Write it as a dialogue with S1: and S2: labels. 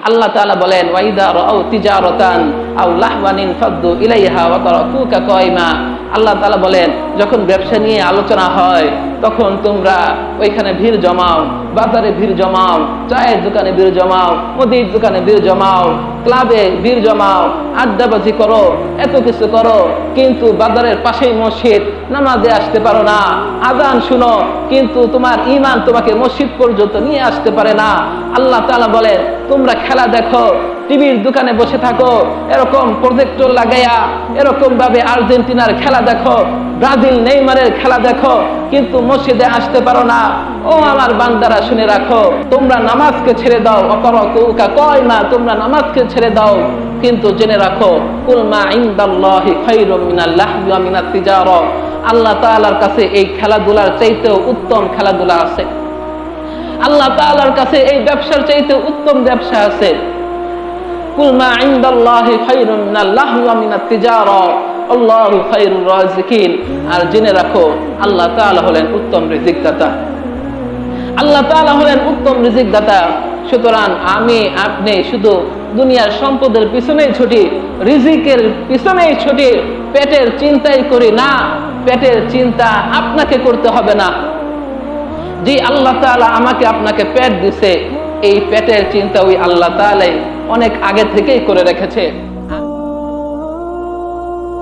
S1: আল্লাহ তাআলা বলেন ওয়াইদা রাউ তিজারাতান আও লাহওয়ান ফাদ্দু ইলাইহা ওয়া তারাকুকা কায়মা। আল্লাহ তাআলা বলেন যখন ব্যবসা নিয়ে আলোচনা হয় তখন তোমরা ওইখানে ভিড় জমাও, বাজারে ভিড় জমাও, চায়ের দোকানে ভিড় জমাও, মুদির দোকানে ভিড় জমাও, ক্লাবে ভিড় জমাও, আড্ডাবাজি করো, এত কিছু করো, কিন্তু বাজারের পাশেই মসজিদ, নামাজে আসতে পারো না, আযান শুনো, কিন্তু তোমার ঈমান তোমাকে মসজিদ পর্যন্ত নিয়ে আসতে পারে না। আল্লাহ তাআলা বলেন তোমরা খেলা দেখো, টিভির দোকানে বসে থাকো, এরকম প্রজেক্টর লাগাইয়া এরকম ভাবে আর্জেন্টিনার খেলা দেখো, ব্রাজিল নেইমারের খেলা দেখো, কিন্তু মসজিদে আসতে পারো না। ও আমার বান্দারা শুনে রাখো, তোমরা নামাজকে ছেড়ে দাও, অতরাকুকা কায়মা, তোমরা নামাজকে ছেড়ে দাও, কিন্তু জেনে রাখো কুল মা ইনদাল্লাহি খায়রুম মিনাল লাহবি ওয়া মিনাত তিজারা। আল্লাহ তাআলার কাছে এই খেলাধুলার চাইতেও উত্তম খেলাধুলা আছে। আল্লাহ তাআলার কাছে এই ব্যবসার চাইতে উত্তম ব্যবসা আছে। কুল মা ইনদাল্লাহি খায়রুম মিনাল লাহবি ওয়া মিনাত তিজারা আল্লাহু খায়রুর রাযিকিন। আর জেনে রাখো আল্লাহ তাআলা হলেন উত্তম রিজিক দাতা। আল্লাহ তাআলা হলেন উত্তম রিজিক দাতা। সুতরাং আমি আপনি শুধু দুনিয়ার সম্পদের পিছনেই ছুটি, রিজিকের পিছনেই ছুটি, পেটের চিন্তাই করি না। পেটের চিন্তা আপনাকে করতে হবে না। যে আল্লাহ তাআলা আমাকে আপনাকে পেট দিছে, এই পেটের চিন্তা ওই আল্লাহ তাআলাই অনেক আগে থেকেই করে রেখেছে।